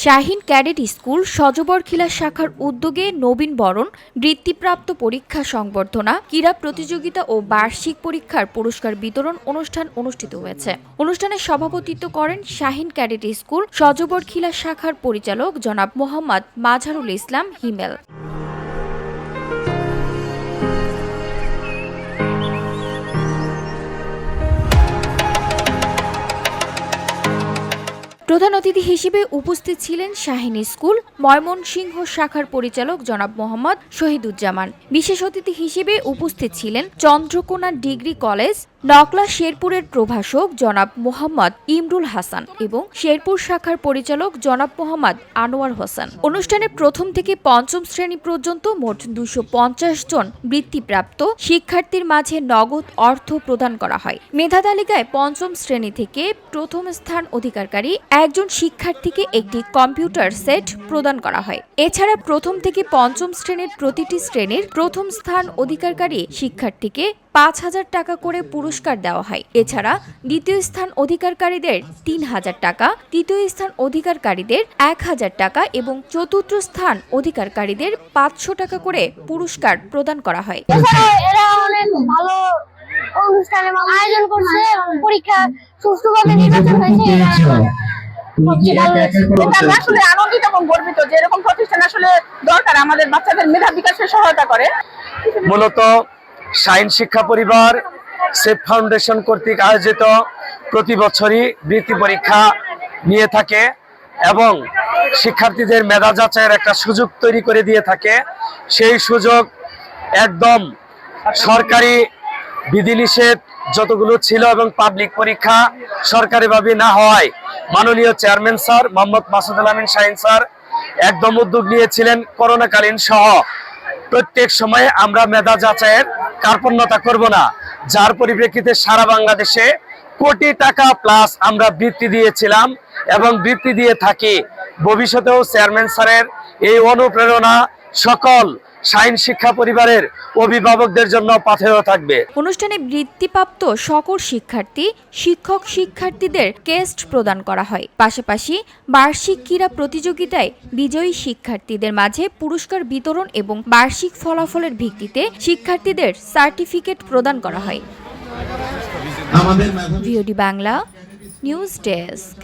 Shaheen cadet school Sajbarkhila শাখার উদ্যোগে নবীন বরণ, বৃত্তিপ্রাপ্ত পরীক্ষা সংবর্ধনা, ক্রীড়া প্রতিযোগিতা ও বার্ষিক পরীক্ষার পুরস্কার বিতরণ অনুষ্ঠান অনুষ্ঠিত হয়েছে। অনুষ্ঠানে সভাপতিত্ব করেন শাহীন ক্যাডেট স্কুল সজবরখিলা শাখার পরিচালক জনাব মোহাম্মদ মাঝারুল ইসলাম হিমেল। প্রধান অতিথি হিসেবে উপস্থিত ছিলেন শাহীন স্কুল ময়মনসিংহ শাখার পরিচালক জনাব মোহাম্মদ শহীদুজ্জামান। বিশেষ অতিথি হিসেবে উপস্থিত ছিলেন চন্দ্রকোনা ডিগ্রি কলেজ নকলা শেরপুরের প্রভাষক জনাব মোহাম্মদ ইমরুল হাসান এবং শেরপুর শাখার পরিচালক জনাব মোহাম্মদ আনোয়ার হোসেন। অনুষ্ঠানে প্রথম থেকে পঞ্চম শ্রেণী পর্যন্ত মোট 250 জন বৃত্তিপ্রাপ্ত শিক্ষার্থীর মাঝে নগদ অর্থ প্রদান করা হয়। মেধা তালিকায় পঞ্চম শ্রেণী থেকে প্রথম স্থান অধিকারী একজন শিক্ষার্থীকে একটি কম্পিউটার সেট প্রদান করা হয়। এছাড়া প্রথম থেকে পঞ্চম শ্রেণীর প্রতিটি শ্রেণীর প্রথম স্থান অধিকারী শিক্ষার্থীকে 5,000 টাকা করে পুরস্কার দেওয়া হয়। এছাড়া দ্বিতীয় স্থান অধিকারীদের 3,000 টাকা, তৃতীয় স্থান অধিকারীদের 1,000 টাকা এবং চতুর্থ স্থান অধিকারীদের 500 টাকা করে পুরস্কার প্রদান করা হয়। এরা অনেক ভালো অনুষ্ঠানে আয়োজন করছে, পরীক্ষা সুষ্ঠুভাবে নির্বাচন হয়েছে। আসলে আনন্দিত এবং গর্বিত যে এরকম প্রতিষ্ঠান আসলে দরকার, আমাদের বাচ্চাদের মেধা বিকাশে সহায়তা করে। মূলত শাহীন শিক্ষা পরিবার সেফ ফাউন্ডেশন কর্তৃক আয়োজিত প্রতি বছরই বৃত্তি পরীক্ষা নিয়ে থাকে এবং শিক্ষার্থীদের মেধা যাচাইয়ের একটা সুযোগ তৈরি করে দিয়ে থাকে। সেই সুযোগ একদম সরকারি বিধিনিষেধ যতগুলো ছিল এবং পাবলিক পরীক্ষা সরকারিভাবে না হওয়ায় মাননীয় চেয়ারম্যান স্যার মোহাম্মদ মাসুদুল আমিন শাহীন স্যার একদম উদ্যোগ নিয়েছিলেন করোনাকালীন সহ প্রত্যেক সময়ে আমরা মেধা যাচাইয়ের কার্পণ্যতা করব না, যার পরিপ্রেক্ষিতে সারা বাংলাদেশে কোটি টাকা প্লাস আমরা বৃত্তি দিয়েছিলাম এবং বৃত্তি দিয়ে থাকি। ভবিষ্যতেও চেয়ারম্যান স্যারের এই অনুপ্রেরণা সকল শাহীন শিক্ষা পরিবারের অভিভাবকদের জন্য পাথেয় থাকবে। অনুষ্ঠানে বৃত্তিপ্রাপ্ত সকল শিক্ষার্থী, শিক্ষক শিক্ষার্থীদের ক্রেস্ট প্রদান করা হয়। পাশাপাশি বার্ষিক ক্রীড়া প্রতিযোগিতায় বিজয়ী শিক্ষার্থীদের মাঝে পুরস্কার বিতরণ এবং বার্ষিক ফলাফলের ভিত্তিতে শিক্ষার্থীদের সার্টিফিকেট প্রদান করা হয়। VOD Bangla news desk.